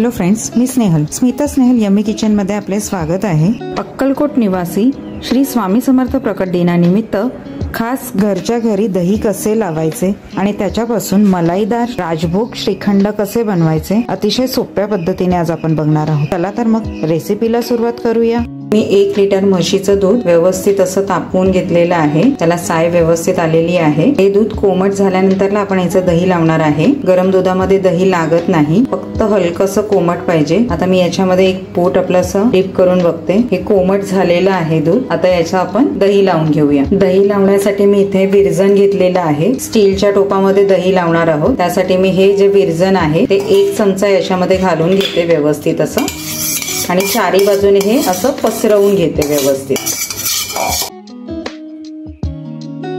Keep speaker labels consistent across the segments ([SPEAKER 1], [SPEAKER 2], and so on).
[SPEAKER 1] Hello friends, मी Snehal, Smita Snehal yummy kitchen मध्ये आपले स्वागत आहे। अक्कलकोट निवासी श्री स्वामी समर्थ प्रकट दिनानिमित्त खास घरच्या घरी दही कसे लावायचे आणि त्याच्यापासून मलाईदार राजभोग श्रीखंड कसे बनवायचे अतिशय सोप्या पद्धतीने आज आपण बघणार आहोत। चला तर मग रेसिपीला सुरुवात करूया। मी 1 लिटर म्हशीचं दूध व्यवस्थित असं तापवून घेतलेलं आहे, त्याला साय व्यवस्थित आलेली आहे। हे दूध कोमट झाल्यानंतर आपण याचं दही लावणार आहे। गरम दुधामध्ये दही लागत नाही, फक्त हलकसं कोमट पाहिजे। आता मी याच्यामध्ये एक पोट आपलं असं डिप करून बघते। हे कोमट झालेलं आहे दूध। आता याचं आपण दही लावून घेऊया। दही लावण्यासाठी मी इथे विरजण घेतलेलं आहे। स्टीलच्या टोपामध्ये दही लावणार आहोत, त्यासाठी मी हे जे विरजण आहे ते 1 चमचा याच्यामध्ये घालून घेते व्यवस्थित असं, आणि चारी बाजूने हे असं पसरवून घेते व्यवस्थित।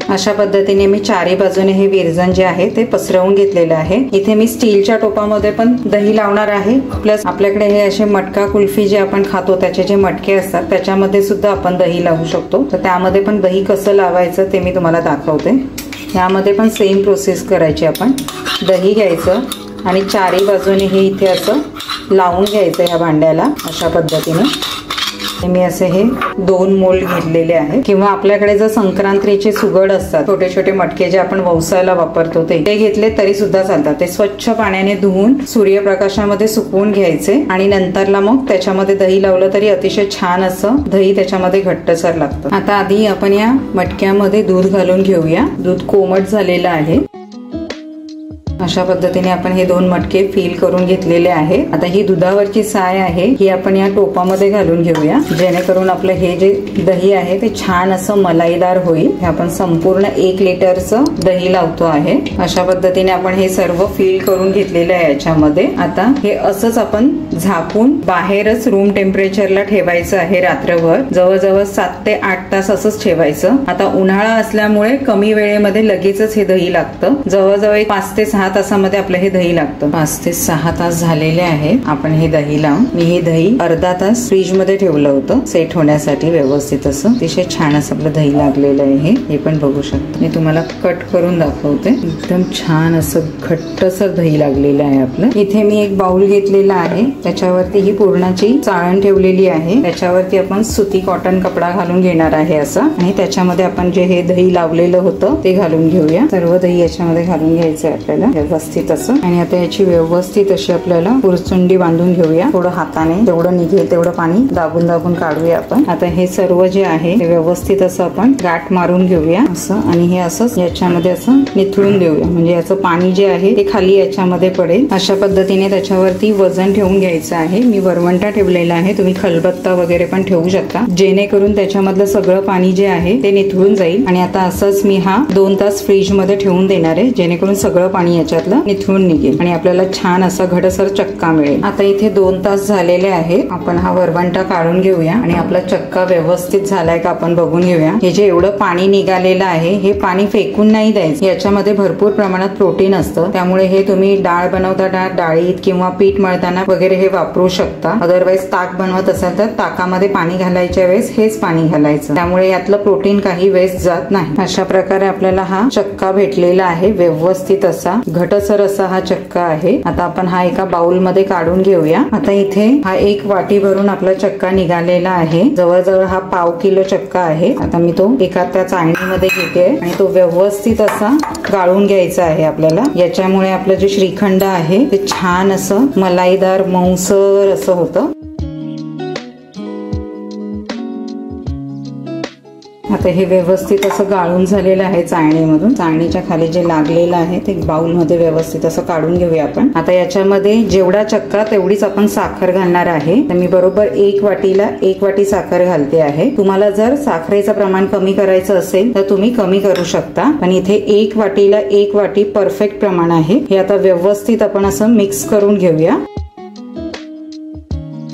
[SPEAKER 1] अशा पद्धतीने मी चारी बाजूने हे विरजण जे आहे ते पसरवून घेतलेलं आहे। इथे मी स्टीलच्या टोपामध्ये पण दही लावणार आहे, प्लस आपल्याकडे हे असे मटका कुल्फी जे आपण खातो त्याचे जे मटके असतात त्याच्यामध्ये सुद्धा आपण दही लावू शकतो। तर त्यामध्ये पण दही कसं लावायचं ते मी तुम्हाला दाखवते। यामध्ये पण सेम प्रोसेस करायची। आपण दही घ्यायचं आणि चारी बाजूने हे इथे असं लावून घ्यायचं या भांड्याला। अशा पद्धतीने मी असे हे 2 मोल्ड घेतलेले आहे, किंवा आपल्याकडे जर संक्रांतीचे सुगड असतात छोटे छोटे मटके जे आपण वौसायला वापरतो ते घेतले तरी सुद्धा चालतात। ते स्वच्छ पाण्याने धुवून सूर्यप्रकाशामध्ये सुकवून घ्यायचे आणि नंतरला मग त्याच्यामध्ये दही लावलं तरी अतिशय छान असं दही त्याच्यामध्ये घट्टसर लागतं। आता आधी आपण या मटक्यामध्ये दूध घालून घेऊया। दूध कोमट झालेलं आहे। अशा पद्धतीने आपण हे 2 मटके फिल करून घेतलेले आहे। आता ही दुधावरची साय आहे ही आपण या टोपामध्ये घालून घेऊया, जेणेकरून आपलं हे जे दही आहे ते छान असं मलाईदार होईल। हे आपण संपूर्ण 1 लिटरचं दही लावतो आहे। अशा पद्धतीने आपण हे सर्व फिल करून घेतलेलं आहे याच्यामध्ये। आता हे असंच आपण झाकून बाहेरच रूम टेम्परेचरला ठेवायचं आहे रात्रभर, जवळजवळ 7 ते 8 तास असंच ठेवायचं। आता उन्हाळा असल्यामुळे कमी वेळेमध्ये लगेचच हे दही लागतं। जवळजवळ 5 ते 6 तासामध्ये आपलं हे दही लागतं। 5 ते 6 तास झालेले आहे आपण हे दही लावून। मी हे दही अर्धा तास फ्रीज मध्ये ठेवलं होतं सेट होण्यासाठी व्यवस्थित असं। अतिशय छान असं आपलं दही लागलेलं आहे, हे पण बघू शकता। मी तुम्हाला कट करून दाखवते। एकदम छान असं घट्टसर दही लागलेलं आहे आपलं। इथे मी एक बाउल घेतलेला आहे, त्याच्यावरती ही पूर्णाची चाळण ठेवलेली आहे। त्याच्यावरती आपण सुती कॉटन कपडा घालून घेणार आहे असा, आणि त्याच्यामध्ये आपण जे हे दही लावलेलं होतं ते घालून घेऊया। सर्व दही याच्यामध्ये घालून घ्यायचं आपल्याला व्यवस्थित असं, आणि आता याची व्यवस्थित अशी आपल्याला पुरचुंडी बांधून घेऊया। थोडं हाताने तेवढं निघेल तेवढं पाणी दाबून दाबून काढूया आपण। आता हे सर्व जे आहे ते व्यवस्थित असं आपण गाठ मारून घेऊया असं, आणि हे असं याच्यामध्ये असं निथळून देऊया, म्हणजे याचं पाणी जे आहे ते खाली याच्यामध्ये पडेल। अशा पद्धतीने त्याच्यावरती वजन ठेवून घ्यायचं आहे। मी वरवंटा ठेवलेला आहे, तुम्ही खलबत्ता वगैरे पण ठेवू शकता, जेणेकरून त्याच्यामधलं सगळं पाणी जे आहे ते निथळून जाईल। आणि आता असंच मी हा 2 तास फ्रीज मध्ये ठेवून देणार आहे, जेणेकरून सगळं पाणी याच्यातलं निथळून निघेल आणि आपल्याला छान असा घडसर चक्का मिळेल। आता इथे 2 तास झालेले आहे, आपण हा वरवंटा काढून घेऊया आणि आपला चक्का व्यवस्थित झालाय का आपण बघून घेऊया। हे जे एवढं पाणी निघालेलं आहे हे पाणी फेकून नाही द्यायचं, याच्यामध्ये भरपूर प्रमाणात प्रोटीन असतं, त्यामुळे हे तुम्ही डाळ बनवताना डाळीत किंवा पीठ मळताना वगैरे हे वापरू शकता। अदरवाईज ताक बनवत असाल तर ताकामध्ये पाणी घालायच्या वेळेस हेच पाणी घालायचं, त्यामुळे यातलं प्रोटीन काही वेस्ट जात नाही। अशा प्रकारे आपल्याला हा चक्का भेटलेला आहे, व्यवस्थित असा घटसर असा हा चक्का आहे। आता आपण हा एका बाउल मध्ये काढून घेऊया। आता इथे हा 1 वाटी भरून आपला चक्का निघालेला आहे, जवळजवळ हा 1/2 किलो चक्का आहे। आता मी तो एका त्या चाळणीमध्ये घेते आणि तो व्यवस्थित असा गाळून घ्यायचा आहे आपल्याला। याच्यामुळे आपलं जे श्रीखंड आहे ते छान असं मलाईदार मऊसर असं होतं। आता हे व्यवस्थित असं गाळून झालेलं आहे चाळणीमधून। चाळणीच्या खाली जे लागलेलं आहे ते बाउल मध्ये व्यवस्थित असं काढून घेऊया आपण। आता याच्यामध्ये जेवढा चक्का तेवढीच आपण साखर घालणार आहे, तर मी बरोबर 1 वाटीला 1 वाटी साखर घालते आहे। तुम्हाला जर साखरेचं प्रमाण कमी करायचं असेल तर तुम्ही कमी करू शकता, पण इथे 1 वाटीला 1 वाटी परफेक्ट प्रमाण आहे। हे आता व्यवस्थित आपण असं मिक्स करून घेऊया।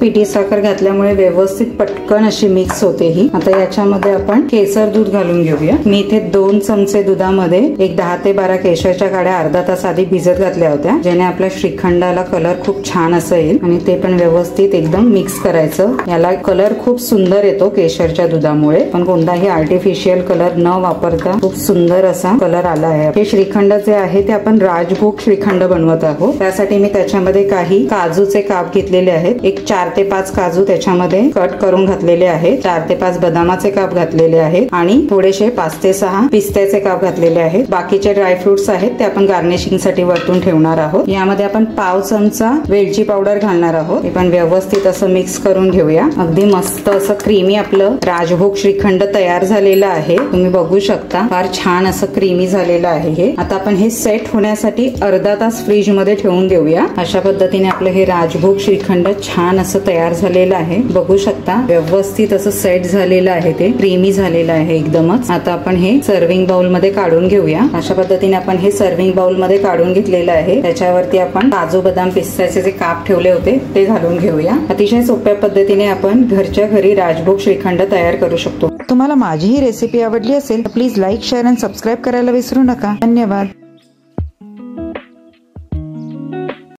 [SPEAKER 1] पिठी साखर घातल्यामुळे व्यवस्थित पटकन अशी मिक्स होते ही। आता याच्यामध्ये आपण केसर दूध घालून घेऊया। मी इथे 2 चमचे दुधामध्ये एक 10 ते 12 केशरच्या काड्या अर्धा तास आधी भिजत घातल्या होत्या, ज्याने आपल्या श्रीखंडाला कलर खूप छान असं येईल। आणि ते पण व्यवस्थित एकदम मिक्स करायचं। याला कलर खूप सुंदर येतो केशरच्या दुधामुळे, पण कोणताही आर्टिफिशियल कलर न वापरता खूप सुंदर असा कलर आला आहे। हे श्रीखंड जे आहे ते आपण राजभोग श्रीखंड बनवत आहोत। त्यासाठी मी त्याच्यामध्ये काही काजूचे काप घेतलेले आहेत। एक 4 ते 5 काजू त्याच्यामध्ये कट करून घातलेले आहेत, 4 ते 5 बदामाचे काप घातलेले आहेत आणि थोडेसे 5 ते 6 पिस्त्याचे काप घातलेले आहेत। बाकीचे ड्रायफ्रुट्स आहेत ते आपण गार्निशिंग साठी वरतून ठेवणार आहोत। यामध्ये आपण पाव चमचा वेलची पावडर घालणार आहोत। हे पण व्यवस्थित असं मिक्स करून घेऊया। अगदी मस्त असं क्रीमी आपलं राजभोग श्रीखंड तयार झालेलं आहे। तुम्ही बघू शकता फार छान असं क्रीमी झालेलं आहे हे। आता आपण हे सेट होण्यासाठी अर्धा तास फ्रीज मध्ये ठेवून देऊया। अशा पद्धतीने आपलं हे राजभोग श्रीखंड छान असं तयार झालेलं आहे। बघू शकता व्यवस्थित असं सेट झालेलं आहे, ते क्रीमी झालेलं आहे एकदमच। आता आपण हे सर्विंग बाउल मध्ये काढून घेऊया। अशा पद्धतीने आपण हे सर्विंग बाउल मध्ये काढून घेतलेलं आहे। त्याच्यावरती आपण काजू बदाम पिस्त्याचे जे काप ठेवले होते ते घालून घेऊया। अतिशय सोप्या पद्धतीने आपण घरच्या घरी राजभोग श्रीखंड तयार करू शकतो। तुम्हाला माझी ही रेसिपी आवडली असेल तर प्लीज लाईक, शेअर आणि सबस्क्राईब करायला विसरू नका। धन्यवाद।